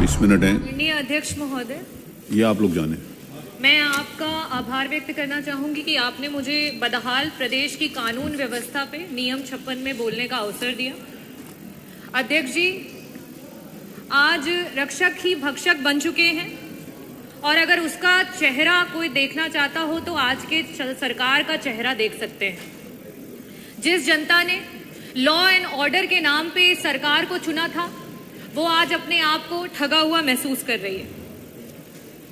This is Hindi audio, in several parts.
20 मिनट हैं। माननीय अध्यक्ष महोदय, ये आप लोग जाने। मैं आपका आभार व्यक्त करना चाहूंगी कि आपने मुझे बदहाल प्रदेश की कानून व्यवस्था पे नियम 56 में बोलने का अवसर दिया। अध्यक्ष जी, आज रक्षक ही भक्षक बन चुके हैं और अगर उसका चेहरा कोई देखना चाहता हो तो आज के सरकार का चेहरा देख सकते हैं। जिस जनता ने लॉ एंड ऑर्डर के नाम पे सरकार को चुना था, वो आज अपने आप को ठगा हुआ महसूस कर रही है।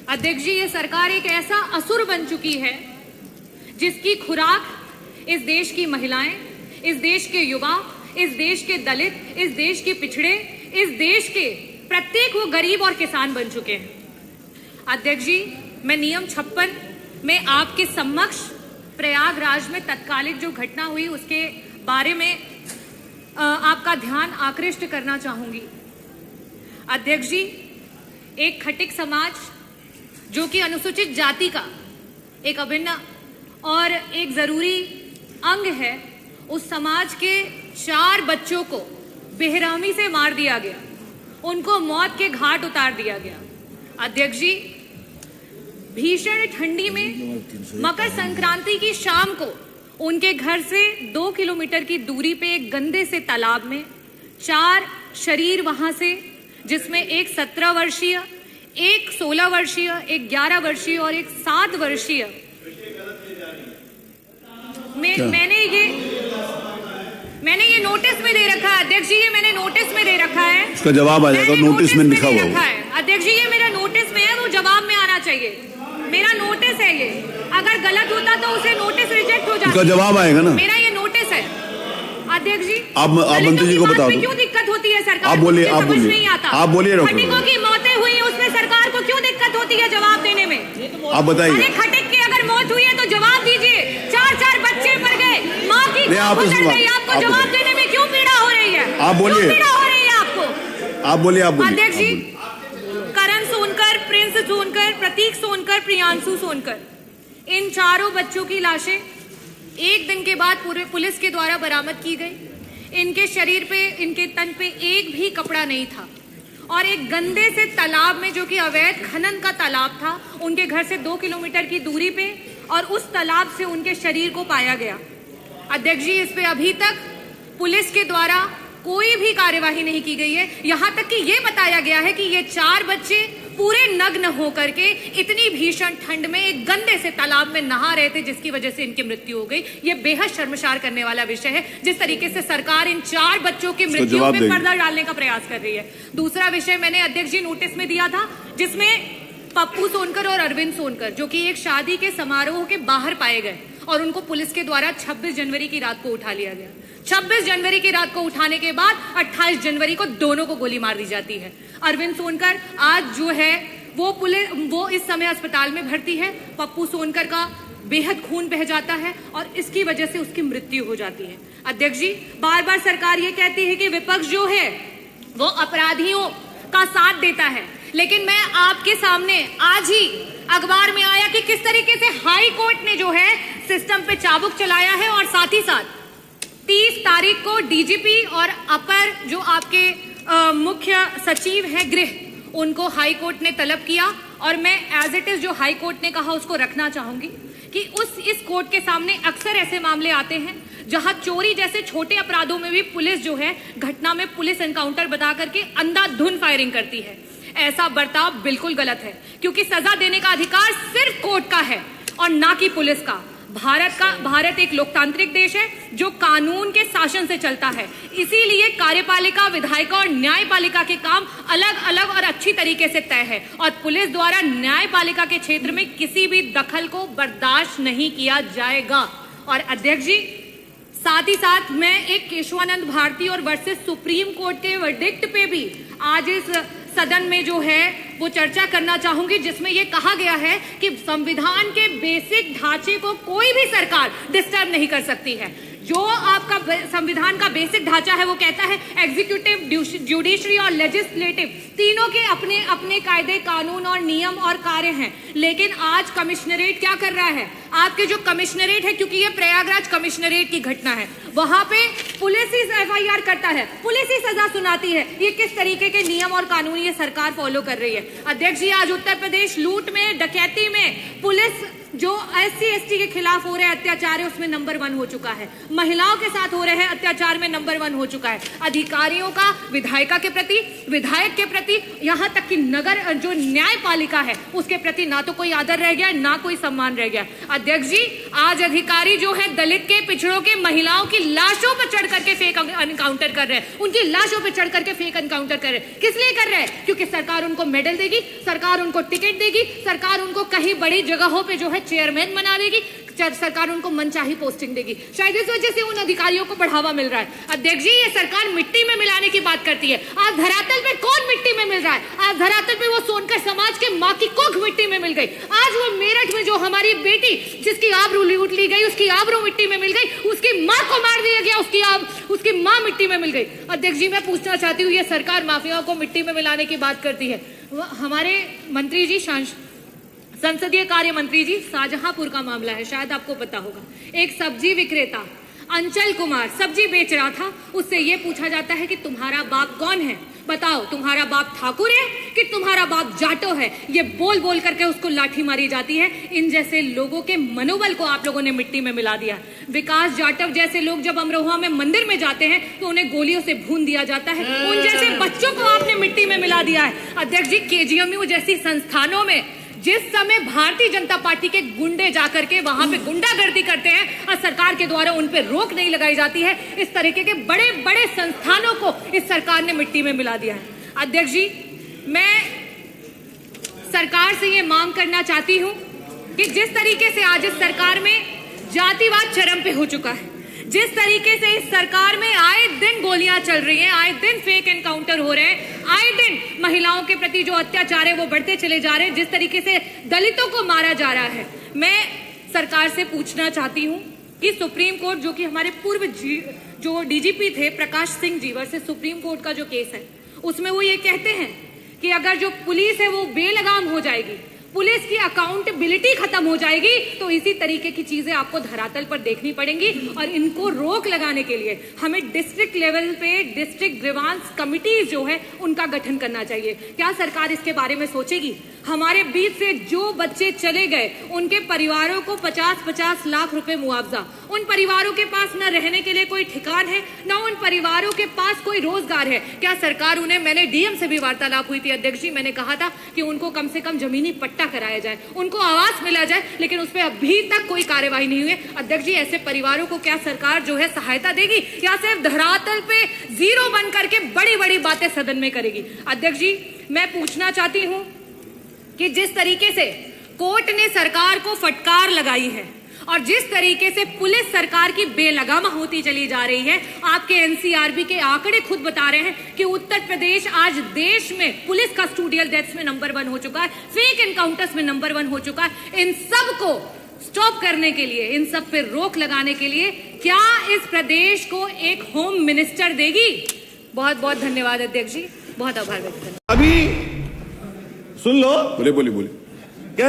अध्यक्ष जी, ये सरकार एक ऐसा असुर बन चुकी है जिसकी खुराक इस देश की महिलाएं, इस देश के युवा, इस देश के दलित, इस देश के पिछड़े, इस देश के प्रत्येक वो गरीब और किसान बन चुके हैं। अध्यक्ष जी, मैं नियम 56 में आपके समक्ष प्रयागराज में तत्कालिक जो घटना हुई उसके बारे में आपका ध्यान आकृष्ट करना चाहूंगी। अध्यक्ष जी, एक खटिक समाज जो कि अनुसूचित जाति का एक अभिन्न और एक जरूरी अंग है, उस समाज के 4 बच्चों को बेरहमी से मार दिया गया, उनको मौत के घाट उतार दिया गया। अध्यक्ष जी, भीषण ठंडी में मकर संक्रांति की शाम को उनके घर से 2 किलोमीटर की दूरी पे एक गंदे से तालाब में 4 शरीर वहां से, जिसमें एक 17 वर्षीय, एक 16 वर्षीय, एक 11 वर्षीय और एक 7 वर्षीय। मैंने ये नोटिस में दे रखा है। अध्यक्ष जी, ये मैंने नोटिस में दे रखा है। उसका जवाब आ जाएगा, नोटिस में लिखा हुआ है। अध्यक्ष जी, ये मेरा नोटिस में है, वो जवाब में आना चाहिए। मेरा नोटिस है ये, अगर गलत होता तो उसे नोटिस रिजेक्ट हो जाता। उसका जवाब आएगा ना। मेरा ये नोटिस है। अध्यक्ष जी, आप मंत्री जी को बता दो क्यों दिक्कत होती है सरकार? आप बोलिए, आप समझ बोलिए, नहीं आता। आप बोलिए। खटिकों की मौतें हुई, उसमें सरकार को क्यों दिक्कत होती है जवाब देने में? आप बताइए। अरे खटिक की अगर मौत हुई है तो जवाब दीजिए। 4 बच्चे मर गए, माँ की गुजर गई, आपको जवाब देने में क्यों पीड़ा हो रही है? आप बोलिए, पीड़ा हो रही है आपको? आप बोलिए। अध्यक्ष जी, करण सोनकर, प्रिंस सोनकर, प्रतीक सोनकर, प्रियांशु सोनकर, इन 4 बच्चों की लाशें एक दिन के बाद पूरे पुलिस के द्वारा बरामद की गई। इनके शरीर पे, इनके तन पे एक भी कपड़ा नहीं था और एक गंदे से तालाब में, जो कि अवैध खनन का तालाब था, उनके घर से 2 किलोमीटर की दूरी पे, और उस तालाब से उनके शरीर को पाया गया। अध्यक्ष जी, इस पे अभी तक पुलिस के द्वारा कोई भी कार्यवाही नहीं की गई है। यहां तक कि ये बताया गया है कि ये 4 बच्चे पूरे नग्न होकर के इतनी भीषण ठंड में एक गंदे से तालाब में नहा रहे थे, जिसकी वजह से इनकी मृत्यु हो गई। ये बेहद शर्मसार करने वाला विषय है, जिस तरीके से सरकार इन 4 बच्चों की मृत्यु में पर्दा डालने का प्रयास कर रही है। दूसरा विषय मैंने अध्यक्ष जी नोटिस में दिया था, जिसमें पप्पू सोनकर और अरविंद सोनकर, जो कि एक शादी के समारोह के बाहर पाए गए और उनको पुलिस के द्वारा 26 जनवरी की रात को उठा लिया गया। 26 जनवरी की रात को उठाने के बाद 28 जनवरी को दोनों को गोली मार दी जाती है। अरविंद सोनकर आज जो है वो इस समय अस्पताल में भर्ती है। पप्पू सोनकर का बेहद खून बह जाता है और इसकी वजह से उसकी मृत्यु हो जाती है। अध्यक्ष जी, बार बार सरकार ये कहती है कि विपक्ष जो है वो अपराधियों का साथ देता है, लेकिन मैं आपके सामने आज ही अखबार में आया कि किस तरीके से हाई कोर्ट ने जो है सिस्टम पे चाबुक चलाया है और साथ ही साथ 30 तारीख को डीजीपी और अपर जो आपके मुख्य सचिव है गृह, उनको हाई कोर्ट ने तलब किया और मैं एज इट इज जो हाई कोर्ट ने कहा उसको रखना चाहूंगी कि इस कोर्ट के सामने अक्सर ऐसे मामले आते हैं जहां चोरी जैसे छोटे अपराधों में भी पुलिस जो है घटना में पुलिस एनकाउंटर बता करके अंधाधुंध फायरिंग करती है। ऐसा बर्ताव बिल्कुल गलत है, क्योंकि सजा देने का अधिकार सिर्फ कोर्ट का है और ना कि पुलिस का। भारत एक लोकतांत्रिक देश है जो कानून के शासन से चलता है, इसीलिए कार्यपालिका, विधायिका और न्यायपालिका के काम अलग अलग और अच्छी तरीके से तय है और पुलिस द्वारा न्यायपालिका के क्षेत्र में किसी भी दखल को बर्दाश्त नहीं किया जाएगा। और अध्यक्ष जी, साथ ही साथ मैं एक केशवानंद भारती और वर्सेस सुप्रीम कोर्ट के वर्डिक्ट पे भी आज इस सदन में जो है वो चर्चा करना चाहूंगी, जिसमें ये कहा गया है कि संविधान के बेसिक ढांचे को कोई भी सरकार डिस्टर्ब नहीं कर सकती है। जो आपका संविधान का बेसिक ढांचा है वो कहता है एग्जीक्यूटिव, जुडिशरी और लेजिस्लेटिव तीनों के अपने अपने कायदे, कानून और नियम और कार्य हैं। लेकिन आज कमिश्नरेट क्या कर रहा है? आपके जो कमिश्नरेट है, क्योंकि ये प्रयागराज कमिश्नरेट की घटना है, वहां पे पुलिस ही FIR करता है, पुलिस ही सजा सुनाती है। ये किस तरीके के नियम और कानून ये सरकार फॉलो कर रही है? अध्यक्ष जी, आज उत्तर प्रदेश लूट में, डकैती में पुलिस जो SC ST के खिलाफ हो रहे अत्याचार है उसमें नंबर 1 हो चुका है। महिलाओं के साथ हो रहे अत्याचार में नंबर 1 हो चुका है। अधिकारियों का विधायिका के प्रति, विधायक के प्रति, यहाँ तक कि नगर जो न्यायपालिका है उसके प्रति ना तो कोई आदर रह गया, ना कोई सम्मान रह गया। अध्यक्ष जी, आज अधिकारी जो है दलित के, पिछड़ों के, महिलाओं की लाशों पर चढ़ करके फेक एनकाउंटर कर रहे हैं, उनकी लाशों पर चढ़ करके फेक एनकाउंटर कर रहे हैं। किस लिए कर रहे हैं? क्योंकि सरकार उनको मेडल देगी, सरकार उनको टिकट देगी, सरकार उनको कहीं बड़ी जगहों पर जो है चेयरमैन बना देगी, सरकार उनको मनचाही पोस्टिंग देगी। शायद इस वजह से उन अधिकारियों को बढ़ावा मिल रहा है। अध्यक्ष जी, ये सरकार मिट्टी में मिलाने की बात करती है। आज धरातल पे कौन मिट्टी में मिल रहा है? आज धरातल पे वो सोनकर समाज के माँ की कोख मिट्टी में मिल गई। आज वो मेरठ में जो हमारी बेटी जिसकी आबरू लूट ली गई, उसकी आबरू मिट्टी में मिल गई, उसकी माँ को मार दिया गया, उसकी माँ मिट्टी में मिल गई। अध्यक्ष जी, मैं पूछना चाहती हूँ, ये सरकार माफियाओं को मिट्टी में मिलाने की बात करती है। हमारे मंत्री जी, संसदीय कार्य मंत्री जी, शाहजहांपुर का मामला है, शायद आपको पता होगा। एक सब्जी विक्रेता अंचल कुमार सब्जी बेच रहा था, उससे ये पूछा जाता है कि तुम्हारा बाप कौन है? बताओ, तुम्हारा बाप ठाकुर है कि तुम्हारा बाप जाटो है? ये बोल बोल करके उसको लाठी मारी जाती है। इन जैसे लोगों के मनोबल को आप लोगों ने मिट्टी में मिला दिया। विकास जाटव जैसे लोग जब अमरोहा में मंदिर में जाते हैं तो उन्हें गोलियों से भून दिया जाता है। उन जैसे बच्चों को आपने मिट्टी में मिला दिया है। अध्यक्ष जी, KGMU जैसी संस्थानों में जिस समय भारतीय जनता पार्टी के गुंडे जाकर के वहां पे गुंडागर्दी करते हैं और सरकार के द्वारा उन पे रोक नहीं लगाई जाती है, इस तरीके के बड़े बड़े संस्थानों को इस सरकार ने मिट्टी में मिला दिया है। अध्यक्ष जी, मैं सरकार से ये मांग करना चाहती हूं कि जिस तरीके से आज इस सरकार में जातिवाद चरम पे हो चुका है, जिस तरीके से इस सरकार में आए दिन गोलियां चल रही हैं, आए दिन फेक एनकाउंटर हो रहे हैं, आए दिन महिलाओं के प्रति जो अत्याचार है वो बढ़ते चले जा रहे हैं, जिस तरीके से दलितों को मारा जा रहा है, मैं सरकार से पूछना चाहती हूं कि सुप्रीम कोर्ट, जो कि हमारे पूर्व जो DGP थे Prakash Singh ji versus supreme court का जो केस है, उसमें वो ये कहते हैं कि अगर जो पुलिस है वो बेलगाम हो जाएगी, पुलिस की अकाउंटेबिलिटी खत्म हो जाएगी, तो इसी तरीके की चीजें आपको धरातल पर देखनी पड़ेंगी। और इनको रोक लगाने के लिए हमें डिस्ट्रिक्ट लेवल पे डिस्ट्रिक्ट ग्रीवांस कमिटीज जो है उनका गठन करना चाहिए। क्या सरकार इसके बारे में सोचेगी? हमारे बीच से जो बच्चे चले गए उनके परिवारों को 50-50 लाख रुपए मुआवजा। उन परिवारों के पास न रहने के लिए कोई ठिकान है, न उन परिवारों के पास कोई रोजगार है। क्या सरकार उन्हें, मैंने DM से भी वार्तालाप हुई थी अध्यक्ष जी, मैंने कहा था कि उनको कम से कम जमीनी पट्टा कराया जाए, उनको आवास मिला जाए, लेकिन उस पर अभी तक कोई कार्यवाही नहीं हुई है। अध्यक्ष जी, ऐसे परिवारों को क्या सरकार जो है सहायता देगी या सिर्फ धरातल पे जीरो बन करके बड़ी बड़ी बातें सदन में करेगी? अध्यक्ष जी, मैं पूछना चाहती हूं कि जिस तरीके से कोर्ट ने सरकार को फटकार लगाई है और जिस तरीके से पुलिस सरकार की बेलगाम होती चली जा रही है, आपके NCRB के आंकड़े खुद बता रहे हैं कि उत्तर प्रदेश आज देश में पुलिस कस्टोडियल डेथ्स में नंबर 1 हो चुका है, फेक एनकाउंटर्स में नंबर 1 हो चुका है। इन सब को स्टॉप करने के लिए, इन सब पे रोक लगाने के लिए क्या इस प्रदेश को एक होम मिनिस्टर देगी? बहुत बहुत धन्यवाद अध्यक्ष जी, बहुत आभार व्यक्त करता हूं। अभी सुन लो, बोले। क्या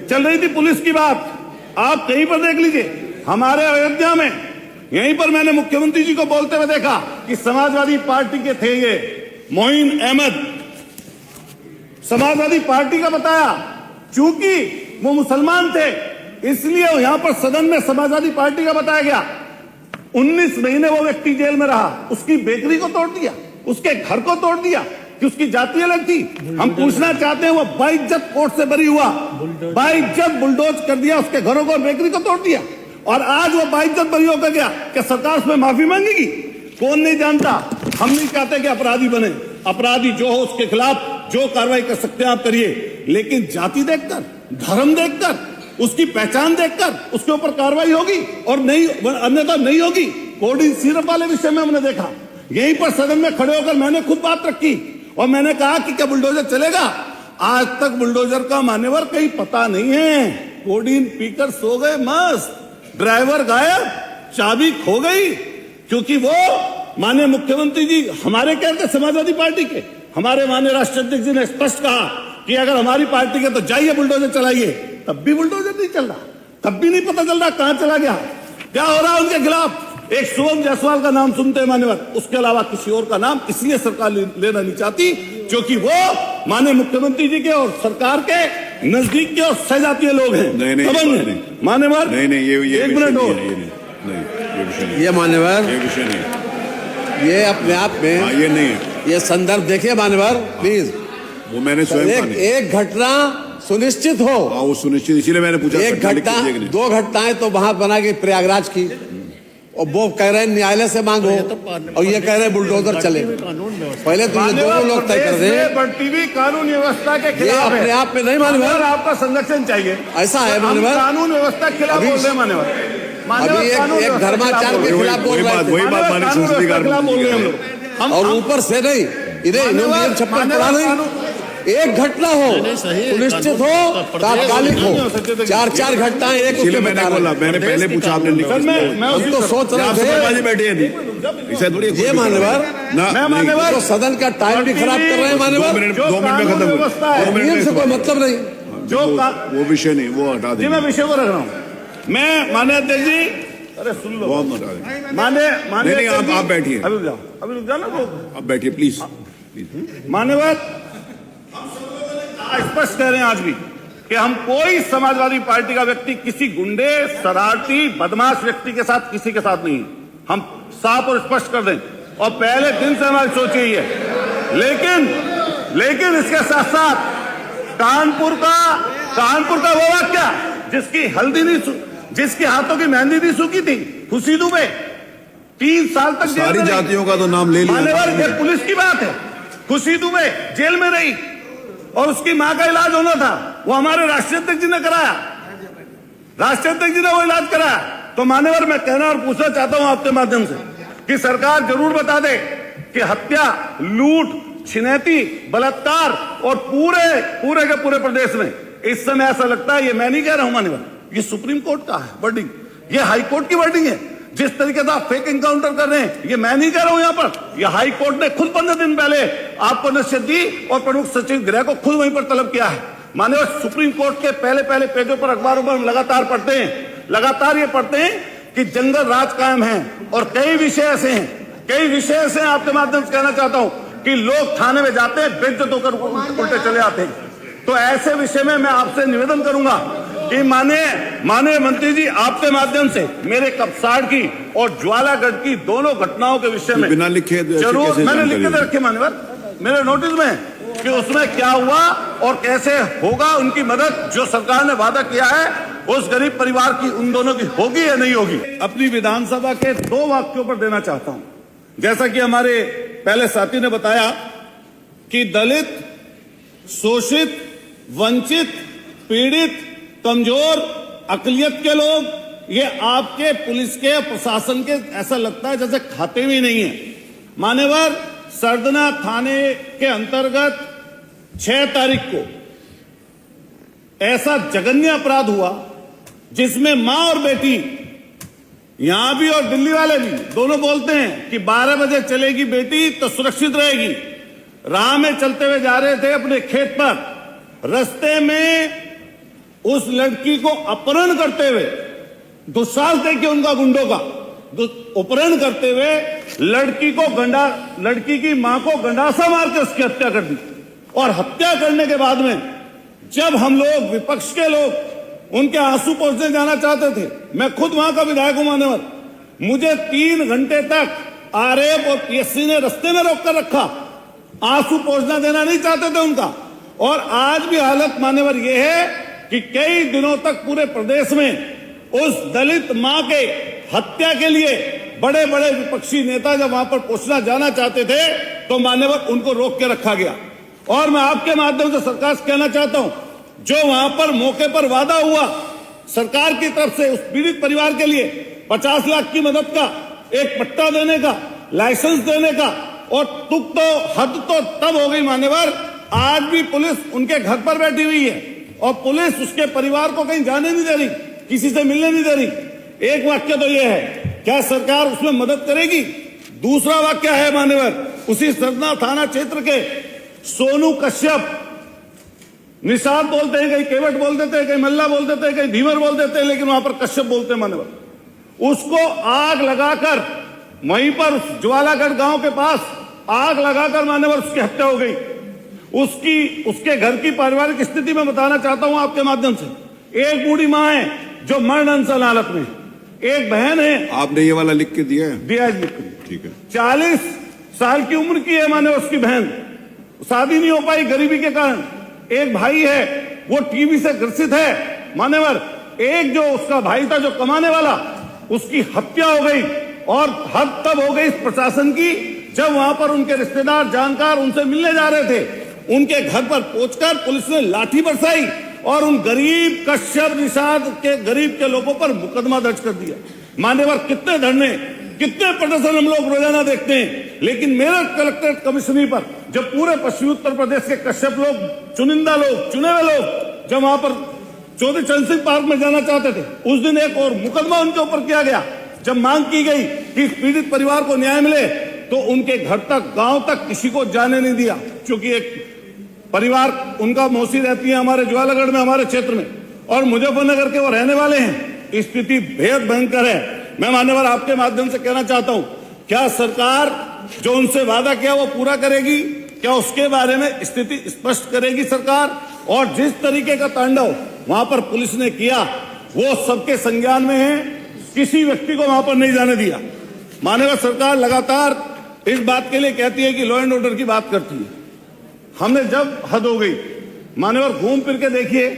चल रही थी पुलिस की बात, आप कहीं पर देख लीजिए। हमारे अयोध्या में यहीं पर मैंने मुख्यमंत्री जी को बोलते हुए देखा कि समाजवादी पार्टी के थे ये मोइन अहमद, समाजवादी पार्टी का बताया, चूंकि वो मुसलमान थे इसलिए यहां पर सदन में समाजवादी पार्टी का बताया गया। 19 महीने वो व्यक्ति जेल में रहा, उसकी बेकरी को तोड़ दिया, उसके घर को तोड़ दिया कि उसकी जाति अलग थी। हम पूछना चाहते हैं, वो बाइज्जत कोर्ट से बरी हुआ, बाइज्जत बुलडोज कर दिया, उसके घरों को और बेकरी को तोड़ दिया, और आज वो बाइज्जत बरी होकर गया। क्या सरकार उसमें माफी मांगेगी? कौन नहीं जानता। हम नहीं चाहते कि अपराधी बने, अपराधी जो हो उसके खिलाफ जो कार्रवाई कर सकते हैं आप करिए, लेकिन जाति देखकर, धर्म देखकर, उसकी पहचान देखकर उसके ऊपर कार्रवाई होगी और नहीं, अन्यथा नहीं होगी। कोडिंग सिरप वाले विषय में हमने देखा, यहीं पर सदन में खड़े होकर मैंने खुद बात रखी और मैंने कहा कि क्या बुलडोजर चलेगा? आज तक बुलडोजर का मान्यवर कहीं पता नहीं है। कोडीन पीकर सो गए मस्त, ड्राइवर गायब, चाबी खो गई, क्योंकि वो माननीय मुख्यमंत्री जी हमारे कहते समाजवादी पार्टी के, हमारे माननीय राष्ट्रीय अध्यक्ष जी ने स्पष्ट कहा कि अगर हमारी पार्टी के तो जाइए बुलडोजर चलाइए, तब भी बुलडोजर नहीं चल रहा, तब भी नहीं पता चल रहा कहां चला गया, क्या हो रहा है उनके खिलाफ। एक शुभम जायसवाल का नाम सुनते हैं मान्यवर, उसके अलावा किसी और का नाम इसलिए सरकार लेना नहीं चाहती क्योंकि वो माननीय मुख्यमंत्री जी के और सरकार के नजदीक के और सहजातीय लोग हैं। नहीं, मान्यवर नहीं, ये एक मिनट और ये मान्यवर, ये विषय नहीं, ये अपने आप में ये नहीं है, ये संदर्भ देखिए मान्यवर प्लीज। वो मैंने स्वयं एक घटना सुनिश्चित हो, वो सुनिश्चित, इसीलिए मैंने पूछा एक घटना, दो घटनाएं तो वहां बना गई प्रयागराज की, और वो कह रहे हैं न्यायालय से मांगो, और ये कह रहे हैं बुलडोजर चले। पहले तो ये दोनों लोग तय कर दें। बढ़ती हुई कानून व्यवस्था के ये खिलाफ अपने आप में नहीं मान्यवर, मान्यवर, आपका संरक्षण चाहिए। ऐसा है मान्यवर, कानून व्यवस्था के खिलाफ बोल रहे हैं मान्यवर। अभी एक धर्माचार के खिलाफ बोल रहे थे, वही बात मानी संस्कृतिकार बोल रहे हैं हम लोग। और ऊपर से नहीं, इधर नियम 56 पढ़ा नहीं, एक घटना हो सुनिश्चित हो, तात्कालिक हो, 4 घटनाएं एक उसके मैंने बोला, मैंने पहले पूछा, आपने लिखा, हम तो सोच रहे थे बैठे हैं इसे थोड़ी ये मान्यवर, मान्यवर तो सदन का टाइम भी खराब कर रहे हैं मान्यवर, 2 मिनट में खत्म, 2 मिनट नियम से कोई मतलब नहीं, जो वो विषय नहीं, वो हटा जी देंगे, मैं विषय को रख रहा हूँ। मैं माननीय अध्यक्ष जी, अरे सुन लो, वो हम हटा देंगे। माननीय नहीं, आप बैठिए, अभी रुक जाओ ना लोग, आप बैठिए प्लीज। मान्यवर स्पष्ट कह रहे हैं आज भी कि हम कोई समाजवादी पार्टी का व्यक्ति किसी गुंडे, शरारती, बदमाश व्यक्ति के साथ, किसी के साथ नहीं, हम साफ और स्पष्ट कर दें, और पहले दिन से हमारी सोच यही है। लेकिन इसके साथ साथ कानपुर का वो वाक्या जिसकी हल्दी नहीं, जिसके हाथों की मेहंदी नहीं सूखी थी, खुशी दुबे 3 साल तक सारी जातियों का तो नाम ले लिया। मान्यवर ये पुलिस की बात है, खुशी दुबे जेल में रही और उसकी मां का इलाज होना था, वो हमारे राष्ट्रीय अध्यक्ष जी ने कराया, राष्ट्रीय अध्यक्ष जी ने वो इलाज कराया। तो मान्यवर मैं कहना और पूछना चाहता हूं आपके माध्यम से कि सरकार जरूर बता दे कि हत्या, लूट, छिनैती, बलात्कार और पूरे के पूरे प्रदेश में इस समय ऐसा लगता है, ये मैं नहीं कह रहा हूं मान्यवर, ये सुप्रीम कोर्ट का है वर्डिंग, ये हाई कोर्ट की वर्डिंग है। जिस तरीके से आप फेक एनकाउंटर कर रहे हैं, ये मैं नहीं कह रहा हूं यहां पर, ये हाई कोर्ट ने खुद 15 दिन पहले आपको नसीहत दी और प्रमुख सचिव गृह को खुद वहीं पर तलब किया है। माननीय सुप्रीम कोर्ट के पहले पेजों पर अखबारों पर लगातार ये पढ़ते हैं कि जंगल राज कायम है, और कई विषय ऐसे हैं आपके माध्यम से कहना चाहता हूं कि लोग थाने में जाते हैं, बेइज्जत होकर उल्टे चले आते हैं। तो ऐसे विषय में मैं आपसे निवेदन करूंगा कि माननीय मंत्री जी, आपके माध्यम से मेरे कपसाड़ की और ज्वालागढ़ की दोनों घटनाओं के विषय में बिना लिखे जरूर मैंने लिख के रखे मान्यवर मेरे नोटिस में कि उसमें क्या हुआ और कैसे होगा, उनकी मदद जो सरकार ने वादा किया है उस गरीब परिवार की, उन दोनों की होगी या नहीं होगी। अपनी विधानसभा के 2 वाक्यों पर देना चाहता हूं। जैसा कि हमारे पहले साथी ने बताया कि दलित, शोषित, वंचित, पीड़ित, कमजोर, अकलियत के लोग, ये आपके पुलिस के, प्रशासन के ऐसा लगता है जैसे खाते में नहीं है। मान्यवर, सरदना थाने के अंतर्गत 6 तारीख को ऐसा जघन्य अपराध हुआ जिसमें मां और बेटी, यहां भी और दिल्ली वाले भी दोनों बोलते हैं कि 12 बजे चलेगी बेटी तो सुरक्षित रहेगी। राह में चलते हुए जा रहे थे अपने खेत पर, रास्ते में उस लड़की को अपहरण करते हुए, दुस्साहस देखिए उनका गुंडों का, अपहरण करते हुए लड़की की मां को गंडासा मार के उसकी हत्या कर दी। और हत्या करने के बाद में जब हम लोग, विपक्ष के लोग उनके आंसू पोंछने जाना चाहते थे, मैं खुद वहां का विधायक हूं मान्यवर, मुझे 3 घंटे तक आरएफ और पीएससी ने रास्ते में रोक कर रखा, आंसू पोंछना देना नहीं चाहते थे उनका। और आज भी हालत मान्यवर यह है कि कई दिनों तक पूरे प्रदेश में उस दलित मां के हत्या के लिए बड़े बड़े विपक्षी नेता जब वहां पर पहुंचना जाना चाहते थे तो मान्यवर उनको रोक के रखा गया। और मैं आपके माध्यम से सरकार से कहना चाहता हूं, जो वहां पर मौके पर वादा हुआ सरकार की तरफ से उस पीड़ित परिवार के लिए 50 लाख की मदद का, एक पट्टा देने का, लाइसेंस देने का, और हद तो तब हो गई मान्यवर, आज भी पुलिस उनके घर पर बैठी हुई है और पुलिस उसके परिवार को कहीं जाने नहीं दे रही, किसी से मिलने नहीं दे रही। एक वाक्य तो यह है, क्या सरकार उसमें मदद करेगी? दूसरा वाक्य है मान्यवर, उसी सरना थाना क्षेत्र के सोनू कश्यप, निषाद बोलते हैं, कहीं केवट बोल देते हैं, कहीं मल्ला बोल देते हैं, कहीं धीवर बोल देते हैं, लेकिन वहां पर कश्यप बोलते हैं मान्यवर। उसको आग लगाकर वहीं पर ज्वालागढ़ गांव के पास आग लगाकर मान्यवर उसकी हत्या हो गई। उसके घर की पारिवारिक स्थिति में बताना चाहता हूं आपके माध्यम से। एक बूढ़ी मां है जो मरण अनशन हालत में, एक बहन है। आपने ये वाला लिख के दिया है? दिया है, लिख के। ठीक है। 40 साल की उम्र की है मान्यवर उसकी बहन, शादी नहीं हो पाई गरीबी के कारण। एक भाई है वो टीबी से ग्रसित है मान्यवर। एक जो उसका भाई था जो कमाने वाला, उसकी हत्या हो गई। और हद तब हो गई प्रशासन की जब वहां पर उनके रिश्तेदार जानकार उनसे मिलने जा रहे थे, उनके घर पर पहुंचकर पुलिस ने लाठी बरसाई और उन गरीब कश्यप निषाद के गरीब के लोगों पर मुकदमा दर्ज कर दिया। मान्यवर कितने धरने, कितने प्रदर्शन हम लोग रोजाना देखते हैं, लेकिन मेरठ कलेक्ट्रेट कमिश्नरी पर जब पूरे पश्चिमी उत्तर प्रदेश के कश्यप लोग, चुनिंदा लोग, चुने हुए लोग जब वहां पर चौधरी चरण सिंह पार्क में जाना चाहते थे, उस दिन एक और मुकदमा उनके ऊपर किया गया। जब मांग की गई कि पीड़ित परिवार को न्याय मिले तो उनके घर तक, गांव तक किसी को जाने नहीं दिया, क्योंकि एक परिवार, उनका मौसी रहती है हमारे ज्वालागढ़ में, हमारे क्षेत्र में, और मुजफ्फरनगर के वो रहने वाले हैं। स्थिति बेहद भयंकर है। मैं मान्यवर आपके माध्यम से कहना चाहता हूं, क्या सरकार जो उनसे वादा किया वो पूरा करेगी? क्या उसके बारे में स्थिति स्पष्ट करेगी सरकार? और जिस तरीके का तांडव वहां पर पुलिस ने किया वो सबके संज्ञान में है, किसी व्यक्ति को वहां पर नहीं जाने दिया। माननीय सरकार लगातार इस बात के लिए कहती है कि लॉ एंड ऑर्डर की बात करती है। हमने जब हद हो गई माननीय, घूम फिर के देखिए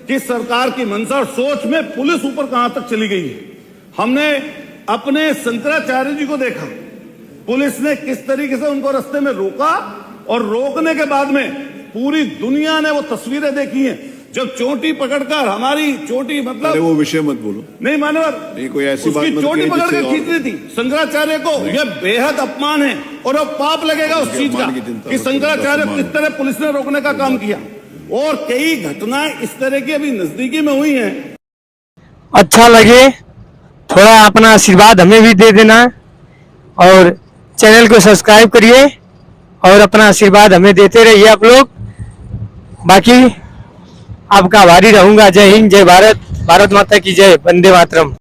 कि सरकार की मंशा और सोच में पुलिस ऊपर कहां तक चली गई है। हमने अपने शंकराचार्य जी को देखा, पुलिस ने किस तरीके से उनको रास्ते में रोका, और रोकने के बाद में पूरी दुनिया ने वो तस्वीरें देखी हैं जब चोटी पकड़कर, हमारी चोटी मतलब, अरे वो विषय मत बोलो। नहीं मान्यवर, नहीं कोई ऐसी बात उसकी मत चोटी करिए पकड़ जिससे के खींचनी थी शंकराचार्य को। यह बेहद अपमान है और अब पाप लगेगा उस चीज का कि शंकराचार्य को किस तरह पुलिस ने रोकने का काम किया। और कई घटनाएं इस तरह की अभी नजदीकी में हुई हैं। अच्छा लगे थोड़ा अपना आशीर्वाद हमें भी दे देना, और चैनल को सब्सक्राइब करिए और अपना आशीर्वाद हमें देते रहिए आप लोग। बाकी आपका आभारी रहूंगा। जय हिंद, जय भारत, भारत माता की जय, वंदे मातरम।